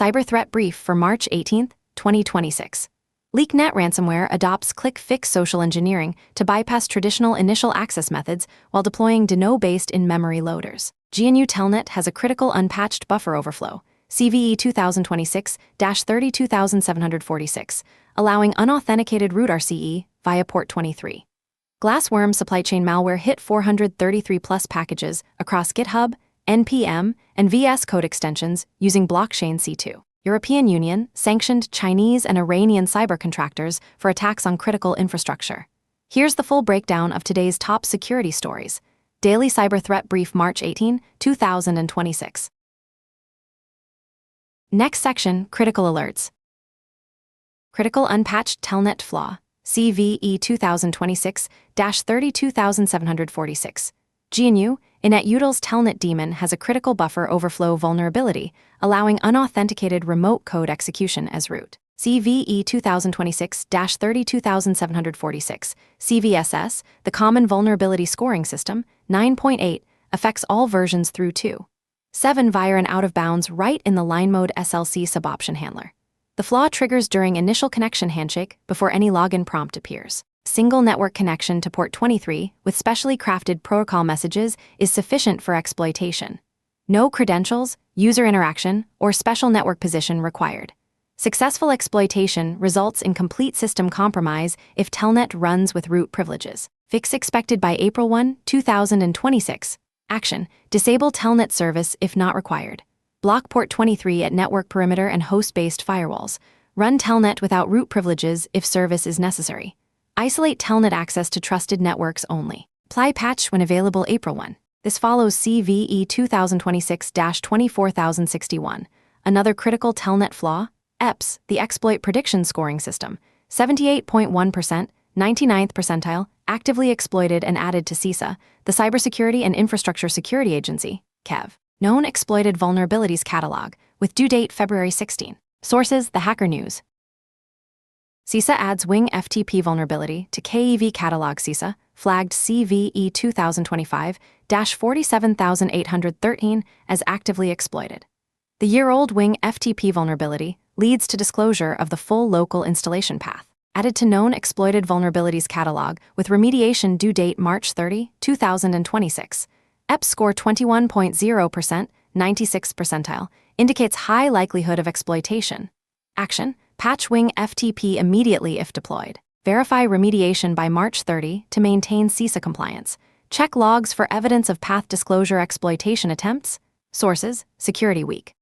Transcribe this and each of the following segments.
Cyber Threat Brief for March 18, 2026. LeakNet ransomware adopts click-fix social engineering to bypass traditional initial access methods while deploying DNO-based in-memory loaders. GNU Telnet has a critical unpatched buffer overflow, CVE 2026-32746, allowing unauthenticated root RCE via port 23. Glassworm supply chain malware hit 433-plus packages across GitHub, NPM, and VS Code extensions using blockchain C2. European Union sanctioned Chinese and Iranian cyber contractors for attacks on critical infrastructure. Here's the full breakdown of today's top security stories. Daily Cyber Threat Brief March 18, 2026. Next section, Critical Alerts. Critical Unpatched Telnet Flaw, CVE 2026-32746. GNU, InetUtil's Telnet daemon has a critical buffer overflow vulnerability, allowing unauthenticated remote code execution as root. CVE 2026-32746, CVSS, the Common Vulnerability Scoring System, 9.8, affects all versions through 2.7 via an out-of-bounds write in the line mode SLC suboption handler. The flaw triggers during initial connection handshake before any login prompt appears. Single network connection to port 23 with specially crafted protocol messages is sufficient for exploitation. No credentials, user interaction, or special network position required. Successful exploitation results in complete system compromise if Telnet runs with root privileges. Fix expected by April 1, 2026. Action: disable Telnet service if not required. Block port 23 at network perimeter and host-based firewalls. Run Telnet without root privileges if service is necessary. Isolate Telnet access to trusted networks only. Apply patch when available April 1. This follows CVE 2026-24061. Another critical Telnet flaw, EPS, the exploit prediction scoring system, 78.1%, 99th percentile, actively exploited and added to CISA, the Cybersecurity and Infrastructure Security Agency, KEV. Known exploited vulnerabilities catalog, with due date February 16. Sources: The Hacker News. CISA adds Wing FTP vulnerability to KEV catalog. CISA flagged CVE 2025-47813 as actively exploited. The year-old Wing FTP vulnerability leads to disclosure of the full local installation path. Added to known exploited vulnerabilities catalog with remediation due date March 30, 2026. EPS score 21.0%, 96th percentile, indicates high likelihood of exploitation. Action: patch Wing FTP immediately if deployed. Verify remediation by March 30 to maintain CISA compliance. Check logs for evidence of path disclosure exploitation attempts. Sources: Security Week.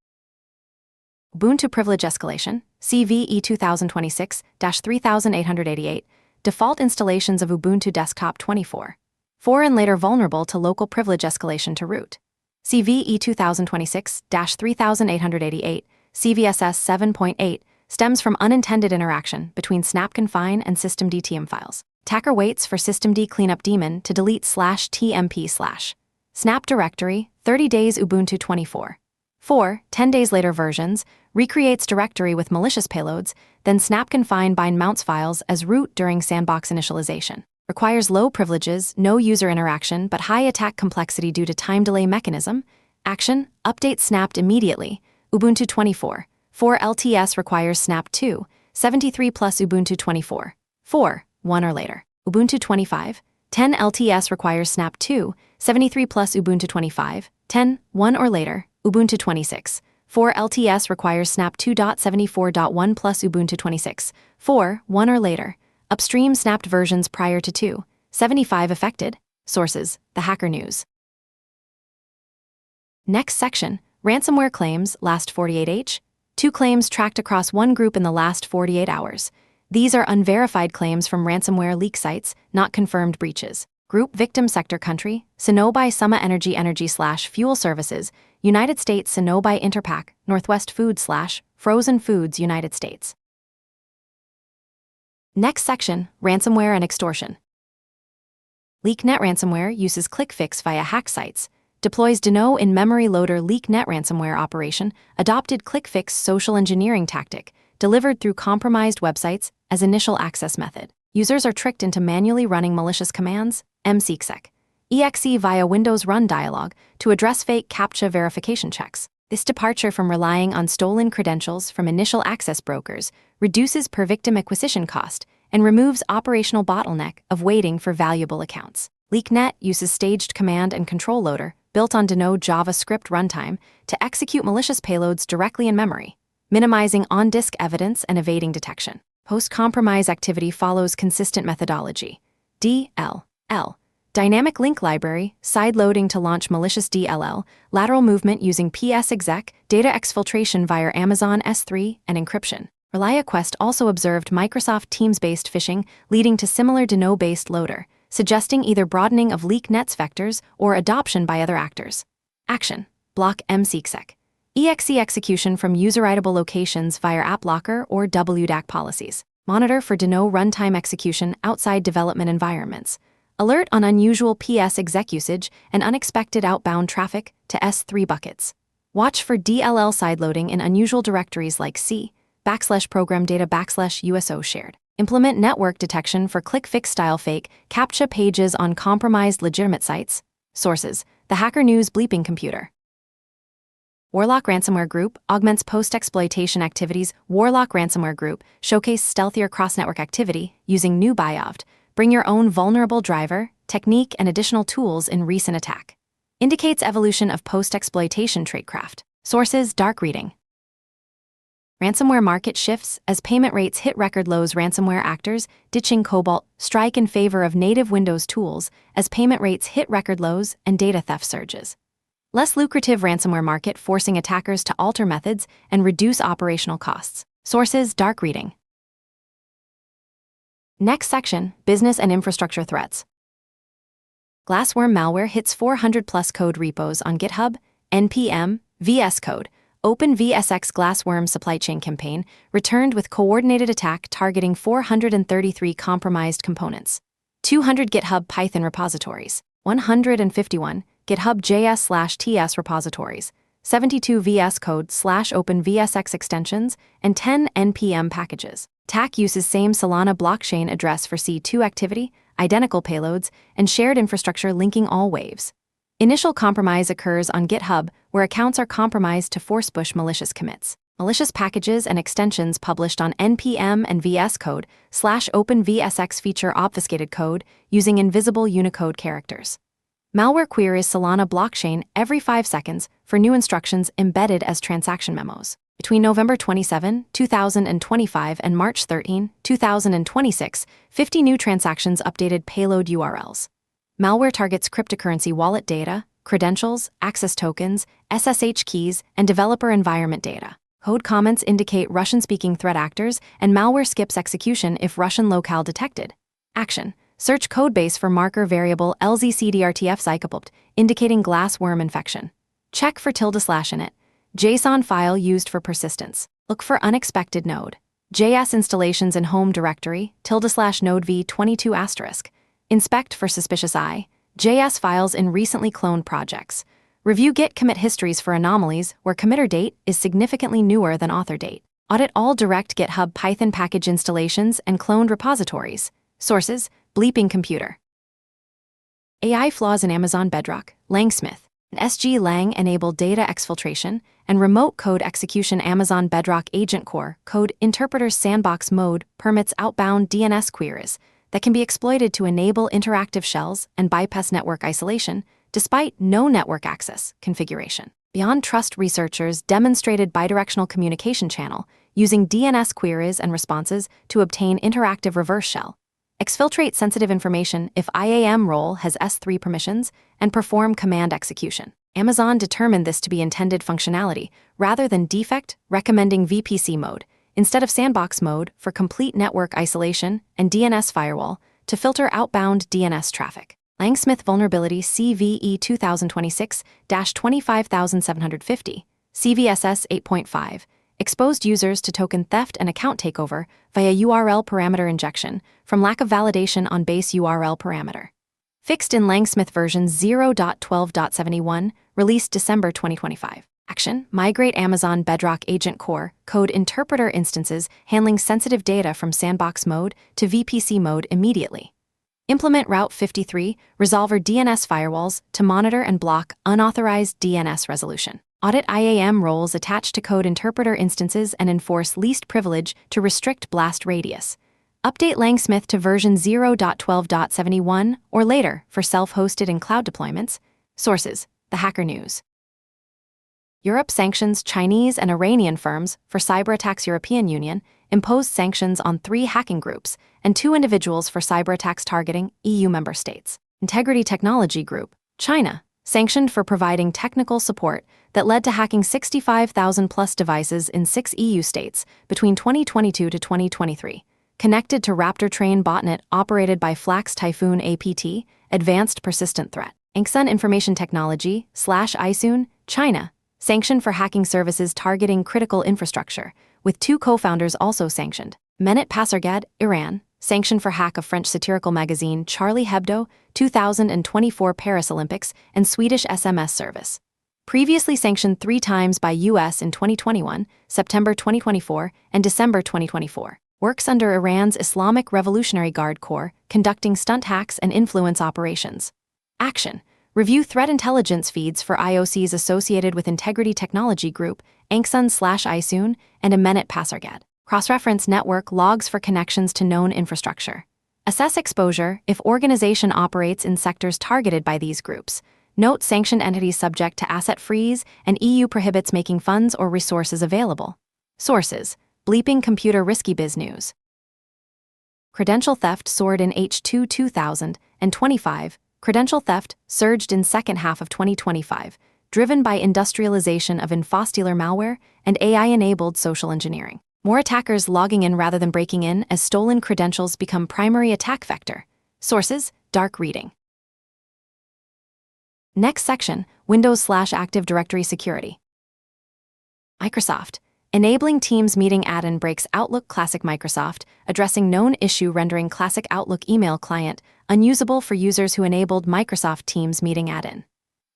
Ubuntu privilege escalation, CVE 2026-3888, default installations of Ubuntu Desktop 24. 4 and later vulnerable to local privilege escalation to root. CVE 2026-3888, CVSS 7.8, stems from unintended interaction between snap-confine and systemd files. Attacker waits for systemd cleanup daemon to delete /tmp/ snap directory, 30 days Ubuntu 24. 4, 10 days later versions, recreates directory with malicious payloads, then snap-confine bind mounts files as root during sandbox initialization. Requires low privileges, no user interaction, but high attack complexity due to time delay mechanism. Action: update snapped immediately. Ubuntu 24. 4 LTS requires snap 2, 73 plus Ubuntu 24. 4, 1 or later. Ubuntu 25. 10 LTS requires snap 2, 73 plus Ubuntu 25. 10, 1 or later. Ubuntu 26. 4 LTS requires snap 2.74.1 plus Ubuntu 26. 4, 1 or later. Upstream snapped versions prior to 2.75 affected. Sources: The Hacker News. Next section, ransomware claims last 48h. 2 claims tracked across one group in the last 48 hours. These are unverified claims from ransomware leak sites, not confirmed breaches. Group victim sector country, Sonobuy Summa Energy/Fuel Services, United States. Sonobuy Interpack, Northwest Food/Frozen Foods, United States. Next section, ransomware and extortion. LeakNet ransomware uses click-fix via hack sites, deploys DNO in-memory loader. LeakNet ransomware operation adopted click-fix social engineering tactic, delivered through compromised websites as initial access method. Users are tricked into manually running malicious commands, msexec, exe via Windows Run dialog to address fake CAPTCHA verification checks. This departure from relying on stolen credentials from initial access brokers reduces per-victim acquisition cost and removes operational bottleneck of waiting for valuable accounts. LeakNet uses staged command and control loader built on Deno JavaScript runtime to execute malicious payloads directly in memory, minimizing on-disk evidence and evading detection. Post-compromise activity follows consistent methodology. DLL. Dynamic link library, sideloading to launch malicious DLL, lateral movement using PsExec, data exfiltration via Amazon S3, and encryption. ReliaQuest also observed Microsoft Teams-based phishing leading to similar Deno-based loader, suggesting either broadening of LeakNet's vectors or adoption by other actors. Action. Block msexec. EXE execution from user-writable locations via AppLocker or WDAC policies. Monitor for Deno runtime execution outside development environments. Alert on unusual PsExec usage and unexpected outbound traffic to S3 buckets. Watch for DLL sideloading in unusual directories like C/program data/USO shared. Implement network detection for click-fix style fake CAPTCHA pages on compromised legitimate sites. Sources: The Hacker News bleeping computer. Warlock Ransomware Group augments post-exploitation activities. Warlock Ransomware Group showcase stealthier cross-network activity using new BIOVD. Bring your own vulnerable driver, technique, and additional tools in recent attack. Indicates evolution of post-exploitation tradecraft. Sources: Dark reading. Ransomware market shifts as payment rates hit record lows. Ransomware actors ditching Cobalt Strike in favor of native Windows tools as payment rates hit record lows and data theft surges. Less lucrative ransomware market forcing attackers to alter methods and reduce operational costs. Sources: Dark reading. Next section, business and infrastructure threats. Glassworm malware hits 400+ code repos on GitHub, NPM, VS Code. OpenVSX Glassworm supply chain campaign returned with coordinated attack targeting 433 compromised components. 200 GitHub Python repositories, 151 GitHub JS/TS repositories, 72 VS Code/OpenVSX extensions, and 10 NPM packages. TAC uses same Solana blockchain address for C2 activity, identical payloads, and shared infrastructure linking all waves. Initial compromise occurs on GitHub, where accounts are compromised to force push malicious commits. Malicious packages and extensions published on NPM and VS Code/OpenVSX feature obfuscated code using invisible Unicode characters. Malware queries Solana blockchain every 5 seconds for new instructions embedded as transaction memos. Between November 27, 2025 and March 13, 2026, 50 new transactions updated payload URLs. Malware targets cryptocurrency wallet data, credentials, access tokens, SSH keys, and developer environment data. Code comments indicate Russian-speaking threat actors, and malware skips execution if Russian locale detected. Action. Search codebase for marker variable LZCDRTF psychopopt, indicating glassworm infection. Check for ~init. JSON file used for persistence. Look for unexpected node. JS installations in home directory, ~node v22*. Inspect for suspicious JS files in recently cloned projects. Review Git commit histories for anomalies where committer date is significantly newer than author date. Audit all direct GitHub Python package installations and cloned repositories. Sources: Bleeping computer. AI flaws in Amazon Bedrock, Langsmith. SG-Lang enabled data exfiltration and remote code execution. Amazon Bedrock Agent Core code interpreter's sandbox mode permits outbound DNS queries that can be exploited to enable interactive shells and bypass network isolation despite no network access configuration. Beyond Trust researchers demonstrated bidirectional communication channel using DNS queries and responses to obtain interactive reverse shell. Exfiltrate sensitive information if IAM role has S3 permissions, and perform command execution. Amazon determined this to be intended functionality rather than defect, recommending VPC mode instead of sandbox mode for complete network isolation and DNS firewall to filter outbound DNS traffic. Langsmith vulnerability CVE 2026-25750, CVSS 8.5. Exposed users to token theft and account takeover via URL parameter injection from lack of validation on base URL parameter. Fixed in Langsmith version 0.12.71, released December 2025. Action: migrate Amazon Bedrock Agent Core code interpreter instances handling sensitive data from sandbox mode to VPC mode immediately. Implement Route 53 resolver DNS firewalls to monitor and block unauthorized DNS resolution. Audit IAM roles attached to code interpreter instances and enforce least privilege to restrict blast radius. Update Langsmith to version 0.12.71 or later for self-hosted and cloud deployments. Sources: The Hacker News. Europe sanctions Chinese and Iranian firms for cyberattacks. European Union imposed sanctions on 3 hacking groups and 2 individuals for cyberattacks targeting EU member states. Integrity Technology Group, China, sanctioned for providing technical support that led to hacking 65,000-plus devices in 6 EU states between 2022 to 2023. Connected to Raptor Train botnet operated by Flax Typhoon APT, Advanced Persistent Threat. Angsun Information Technology / ISUN, China, sanctioned for hacking services targeting critical infrastructure, with 2 co-founders also sanctioned. Menet Pasargad, Iran, sanctioned for hack of French satirical magazine Charlie Hebdo, 2024 Paris Olympics, and Swedish SMS service. Previously sanctioned 3 times by US in 2021, September 2024, and December 2024. Works under Iran's Islamic Revolutionary Guard Corps, conducting stunt hacks and influence operations. Action: review threat intelligence feeds for IOCs associated with Integrity Technology Group, Angsun / ISUN, and Menet Pasargad. Cross-reference network logs for connections to known infrastructure. Assess exposure if organization operates in sectors targeted by these groups. Note sanctioned entities subject to asset freeze, and EU prohibits making funds or resources available. Sources: Bleeping Computer. Risky Biz News. Credential theft soared in H2 2025. Credential theft surged in second half of 2025, driven by industrialization of infostealer malware and AI-enabled social engineering. More attackers logging in rather than breaking in as stolen credentials become primary attack vector. Sources: Dark Reading. Next section: Windows / Active Directory security. Microsoft, enabling Teams meeting add-in breaks Outlook Classic. Microsoft, addressing known issue rendering Classic Outlook email client unusable for users who enabled Microsoft Teams meeting add-in.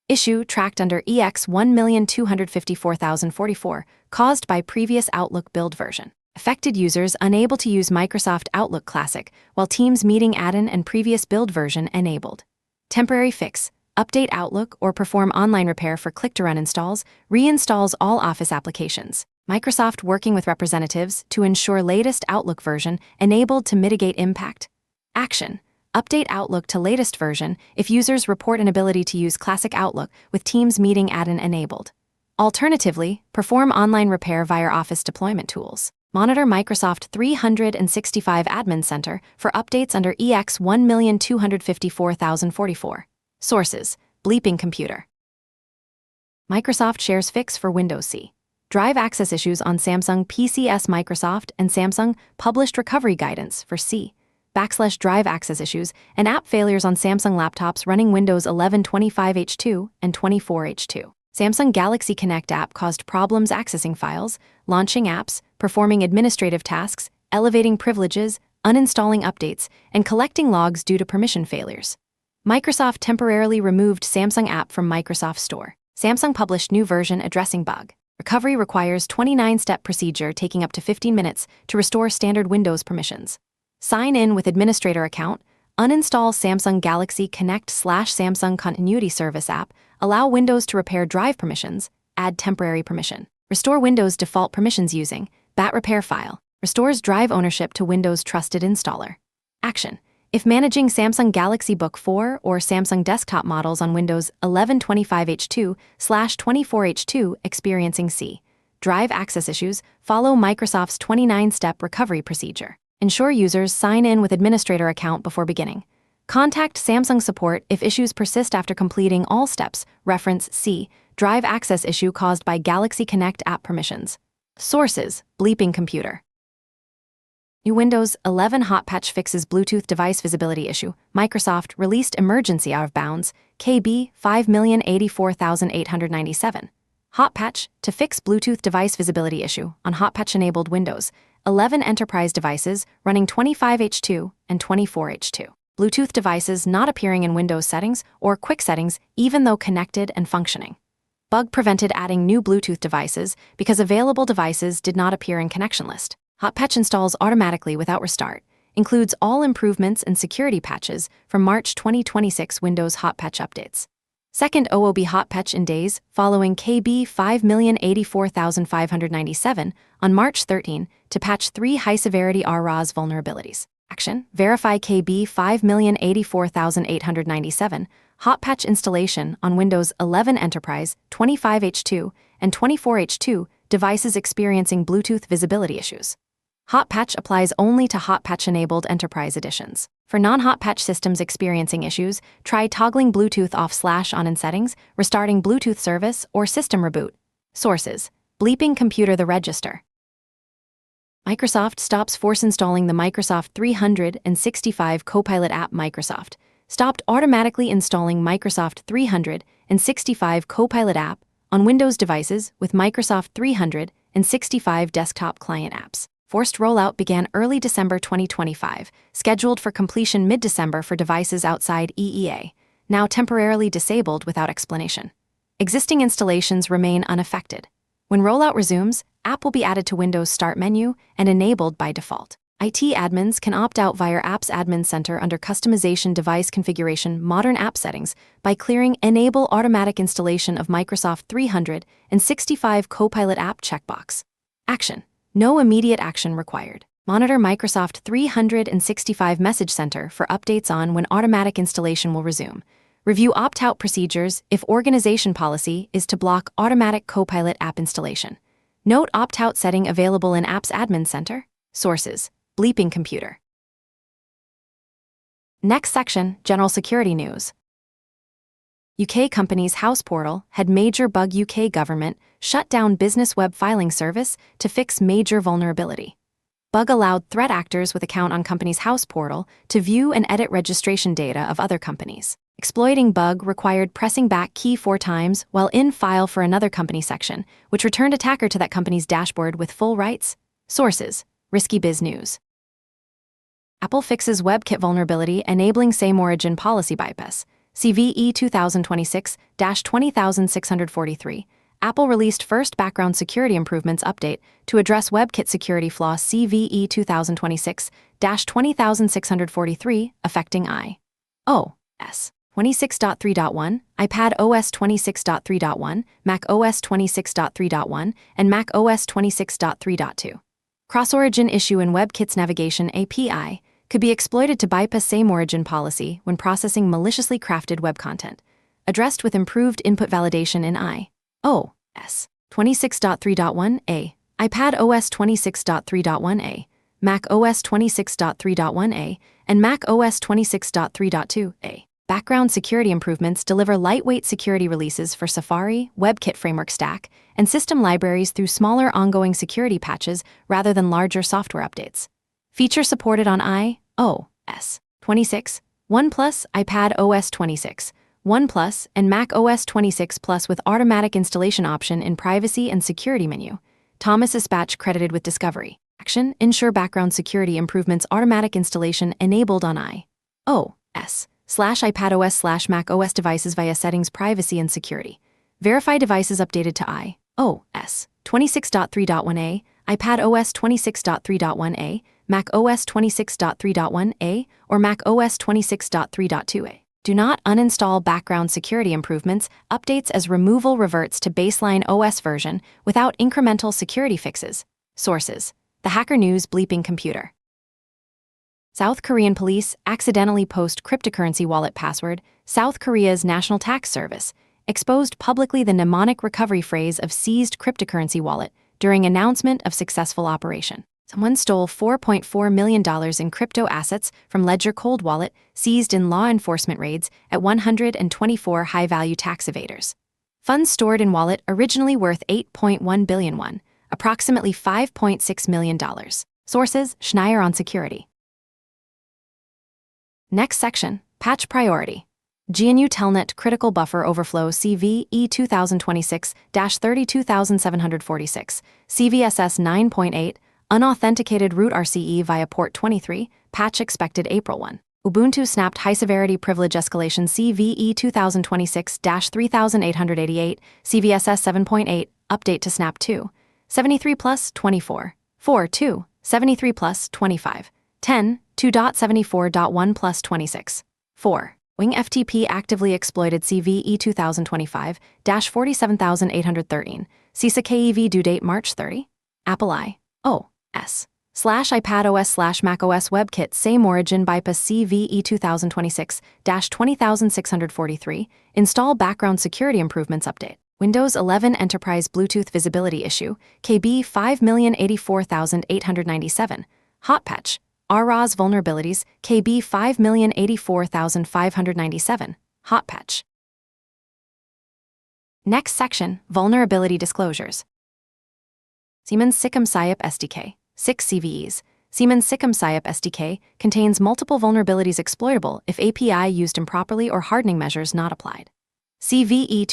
Issue tracked under EX 1,254,044, caused by previous Outlook build version. Affected users unable to use Microsoft Outlook Classic, while Teams meeting add-in and previous build version enabled. Temporary fix: update Outlook or perform online repair for click-to-run installs, reinstalls all Office applications. Microsoft working with representatives to ensure latest Outlook version enabled to mitigate impact. Action: update Outlook to latest version if users report inability to use Classic Outlook with Teams meeting add-in enabled. Alternatively, perform online repair via Office deployment tools. Monitor Microsoft 365 Admin Center for updates under EX 1,254,044. Sources: Bleeping Computer. Microsoft shares fix for Windows C. Drive access issues on Samsung PCs. Microsoft and Samsung published recovery guidance for C/drive access issues and app failures on Samsung laptops running Windows 11 25H2 and 24H2. Samsung Galaxy Connect app caused problems accessing files, launching apps, performing administrative tasks, elevating privileges, uninstalling updates, and collecting logs due to permission failures. Microsoft temporarily removed Samsung app from Microsoft Store. Samsung published new version addressing bug. Recovery requires 29-step procedure taking up to 15 minutes to restore standard Windows permissions. Sign in with administrator account, uninstall Samsung Galaxy Connect / Samsung Continuity Service app, allow Windows to repair drive permissions, add temporary permission. Restore Windows default permissions using bat repair file, restores drive ownership to Windows trusted installer. Action: if managing Samsung Galaxy Book 4 or Samsung desktop models on Windows 11 25H2/24H2 experiencing C/drive access issues, follow Microsoft's 29-step recovery procedure. Ensure users sign in with administrator account before beginning. Contact Samsung support if issues persist after completing all steps. Reference C/drive access issue caused by Galaxy Connect app permissions. Sources: Bleeping Computer. New Windows 11 hot patch fixes Bluetooth device visibility issue. Microsoft released emergency out of bounds KB 5,084,897 hot patch to fix Bluetooth device visibility issue on hot patch enabled Windows 11 enterprise devices running 25H2 and 24H2. Bluetooth devices not appearing in Windows settings or quick settings even though connected and functioning. Bug prevented adding new Bluetooth devices because available devices did not appear in connection list. Hot patch installs automatically without restart. Includes all improvements and security patches from March 2026 Windows hot patch updates. Second OOB hot patch in days following KB 5,084,597 on March 13 to patch 3 high-severity RROS vulnerabilities. Action: verify KB 5,084,897 hot patch installation on Windows 11 Enterprise, 25H2, and 24H2 devices experiencing Bluetooth visibility issues. Hot patch applies only to hot patch-enabled enterprise editions. For non-hot patch systems experiencing issues, try toggling Bluetooth off/on in settings, restarting Bluetooth service, or system reboot. Sources: Bleeping Computer. The Register. Microsoft stops force installing the Microsoft 365 Copilot app. Microsoft stopped automatically installing Microsoft 365 Copilot app on Windows devices with Microsoft 365 desktop client apps. Forced rollout began early December 2025, scheduled for completion mid-December for devices outside EEA, now temporarily disabled without explanation. Existing installations remain unaffected. When rollout resumes, app will be added to Windows Start menu and enabled by default. IT admins can opt out via Apps Admin Center under Customization Device Configuration Modern App Settings by clearing Enable Automatic Installation of Microsoft 365 Copilot app checkbox. Action: no immediate action required. Monitor Microsoft 365 Message Center for updates on when automatic installation will resume. Review opt-out procedures if organization policy is to block automatic Copilot app installation. Note opt-out setting available in Apps Admin Center. Sources: Bleeping Computer. Next section, General Security News. UK company's House portal had major bug. UK government shut down business web filing service to fix major vulnerability. Bug allowed threat actors with account on company's House portal to view and edit registration data of other companies. Exploiting bug required pressing back key 4 times while in file for another company section, which returned attacker to that company's dashboard with full rights. Sources: Risky Biz News. Apple fixes WebKit vulnerability enabling same origin policy bypass. CVE 2026-20643. Apple released first background security improvements update to address WebKit security flaw CVE 2026-20643 affecting iOS 26.3.1, iPad OS 26.3.1, Mac OS 26.3.1, and Mac OS 26.3.2. Cross-origin issue in WebKit's navigation API could be exploited to bypass same origin policy when processing maliciously crafted web content. Addressed with improved input validation in iOS 26.3.1a, iPad OS 26.3.1a, Mac OS 26.3.1a, and Mac OS 26.3.2a. Background security improvements deliver lightweight security releases for Safari, WebKit framework stack, and system libraries through smaller ongoing security patches rather than larger software updates. Feature supported on iOS 26, OnePlus, iPad OS 26, OnePlus, and Mac OS 26 Plus with automatic installation option in privacy and security menu. Thomas Dispatch credited with discovery. Action: ensure background security improvements automatic installation enabled on iOS/iPadOS/Mac OS devices via settings privacy and security. Verify devices updated to iOS 26.3.1a, iPad OS 26.3.1a, Mac OS 26.3.1a, or Mac OS 26.3.2a. Do not uninstall background security improvements, updates as removal reverts to baseline OS version without incremental security fixes. Sources: The Hacker News. Bleeping Computer. South Korean police accidentally post cryptocurrency wallet password. South Korea's National Tax Service exposed publicly the mnemonic recovery phrase of seized cryptocurrency wallet during announcement of successful operation. Someone stole $4.4 million in crypto assets from Ledger Cold Wallet, seized in law enforcement raids at 124 high-value tax evaders. Funds stored in wallet originally worth 8.1 billion won, approximately $5.6 million. Sources: Schneier on security. Next section, patch priority. GNU Telnet critical buffer overflow CVE 2026-32746, CVSS 9.8, unauthenticated root RCE via port 23, patch expected April 1. Ubuntu snapped high-severity privilege escalation CVE 2026-3888, CVSS 7.8, update to snap 2, 73 plus 24, 4 2, 73 plus 25, 10, 2.74.1 plus 26, 4. Wing FTP actively exploited CVE 2025-47813. CISA KEV due date March 30. Apple iOS / iPadOS / macOS WebKit same origin bypass CVE 2026-20643. Install background security improvements update. Windows 11 Enterprise Bluetooth visibility issue KB 5084897. Hot patch. ROS vulnerabilities, KB 5084597, hot patch. Next section, vulnerability disclosures. Siemens SICM SIOP SDK, 6 CVEs. Siemens SICM SIOP SDK contains multiple vulnerabilities exploitable if API used improperly or hardening measures not applied. CVE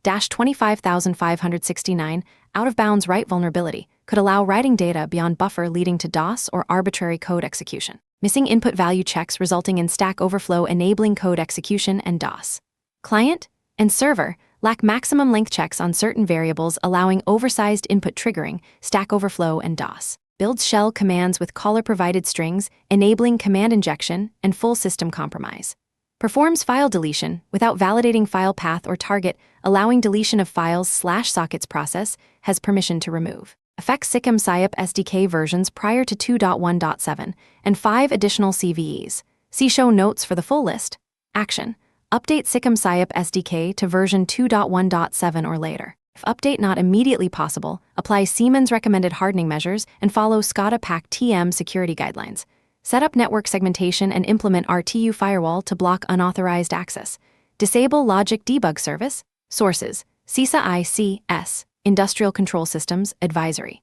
2026-25569, out-of-bounds write vulnerability, could allow writing data beyond buffer leading to DOS or arbitrary code execution. Missing input value checks resulting in Stack Overflow enabling code execution and DOS. Client and server lack maximum length checks on certain variables allowing oversized input triggering, Stack Overflow and DOS. Builds shell commands with caller-provided strings, enabling command injection and full system compromise. Performs file deletion without validating file path or target, allowing deletion of files / sockets process, has permission to remove. Affects SICM SIOP SDK versions prior to 2.1.7 and 5 additional CVEs. See show notes for the full list. Action. Update SICM SIOP SDK to version 2.1.7 or later. If update not immediately possible, apply Siemens recommended hardening measures and follow SCADA PAC TM security guidelines. Set up network segmentation and implement RTU firewall to block unauthorized access. Disable logic debug service. Sources: CISA ICS, Industrial Control Systems Advisory.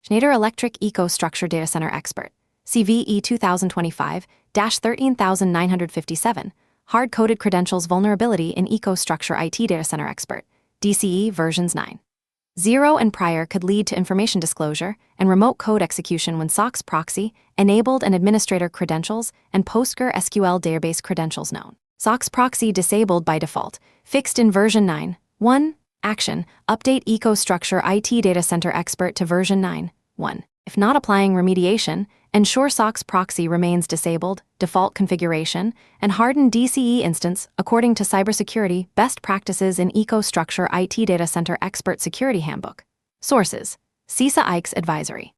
Schneider Electric EcoStruxure Data Center Expert, CVE 2025-13957, Hard-Coded Credentials Vulnerability in EcoStruxure IT Data Center Expert, DCE versions 9.0 and prior could lead to information disclosure and remote code execution when SOX proxy, enabled and administrator credentials, and PostgreSQL database credentials known. SOX proxy disabled by default, fixed in version 9.1. Action, update EcoStruxure IT Data Center Expert to version 9.1. If not applying remediation, ensure SOX proxy remains disabled, default configuration, and harden DCE instance according to cybersecurity best practices in EcoStruxure IT Data Center Expert Security Handbook. Sources: CISA ICS Advisory.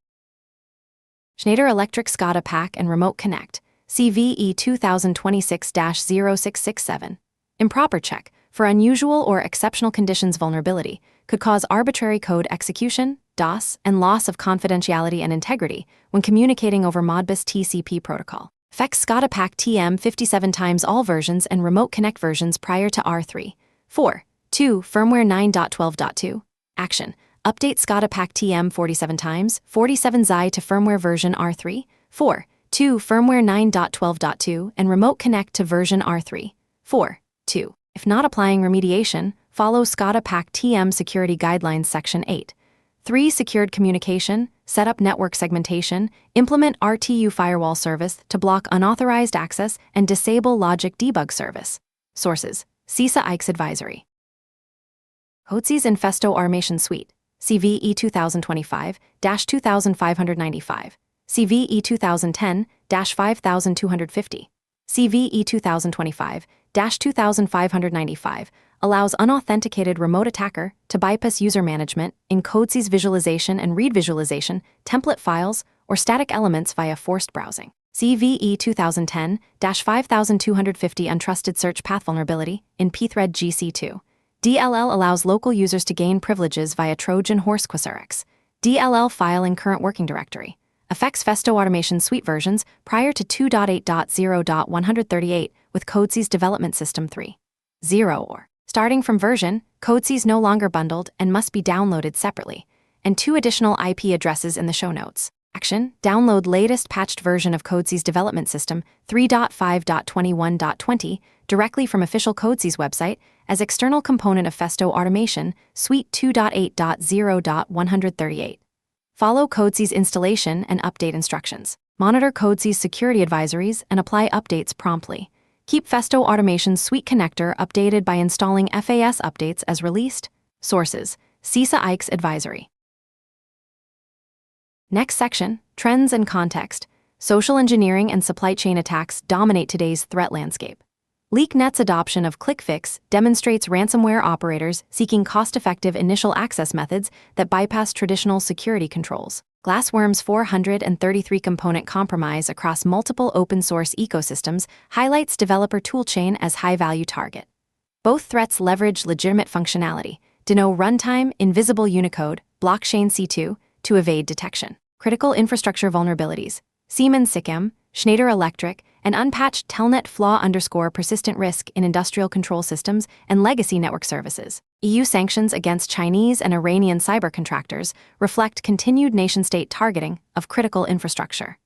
Schneider Electric SCADA PAC and Remote Connect, CVE 2026-0667. Improper check for unusual or exceptional conditions vulnerability could cause arbitrary code execution, DOS, and loss of confidentiality and integrity when communicating over Modbus TCP protocol. Affects SCADA PAC TM 57 times all versions and Remote Connect versions prior to R3.4.2 firmware 9.12.2. Action. Update SCADA PAC TM 47 times, 47 XI to firmware version R3.4.2 firmware 9.12.2 and Remote Connect to version R3.4.2. If not applying remediation, follow SCADA PAC TM Security Guidelines Section 8.3 Secured Communication, set up network segmentation, implement RTU firewall service to block unauthorized access, and disable logic debug service. Sources: CISA ICS Advisory. CodeC's Infesto Automation Suite, CVE 2025-2595, CVE 2010-5250, CVE 2025-2595 allows unauthenticated remote attacker to bypass user management in CodeC's visualization and read visualization, template files, or static elements via forced browsing. CVE 2010-5250 Untrusted Search Path Vulnerability in pthread GC2. DLL allows local users to gain privileges via Trojan horse Quasarx. DLL file in current working directory. Affects Festo Automation Suite versions prior to 2.8.0.138 with CodeC's Development System 3.0 or. Starting from version, CodeC is no longer bundled and must be downloaded separately, and 2 additional IP addresses in the show notes. Action: download latest patched version of CodeC's Development System 3.5.21.20 directly from official CodeC's website as external component of Festo Automation Suite 2.8.0.138. Follow CodeC's installation and update instructions. Monitor CodeC's security advisories and apply updates promptly. Keep Festo Automation Suite connector updated by installing FAS updates as released. Sources: CISA ICS Advisory. Next section, Trends and Context. social engineering and supply chain attacks dominate today's threat landscape. LeakNet's adoption of ClickFix demonstrates ransomware operators seeking cost-effective initial access methods that bypass traditional security controls. Glassworm's 433-component compromise across multiple open-source ecosystems highlights developer toolchain as high-value target. Both threats leverage legitimate functionality, Deno runtime, invisible Unicode, blockchain C2, to evade detection. Critical infrastructure vulnerabilities. Siemens SICM, Schneider Electric, and unpatched Telnet flaw_persistent risk in industrial control systems and legacy network services. EU sanctions against Chinese and Iranian cyber contractors reflect continued nation-state targeting of critical infrastructure.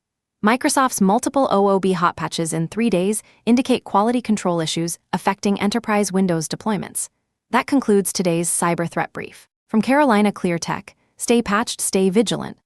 Microsoft's multiple OOB hot patches in 3 days indicate quality control issues affecting enterprise Windows deployments. That concludes today's cyber threat brief. From Carolina Clear Tech, stay patched, stay vigilant.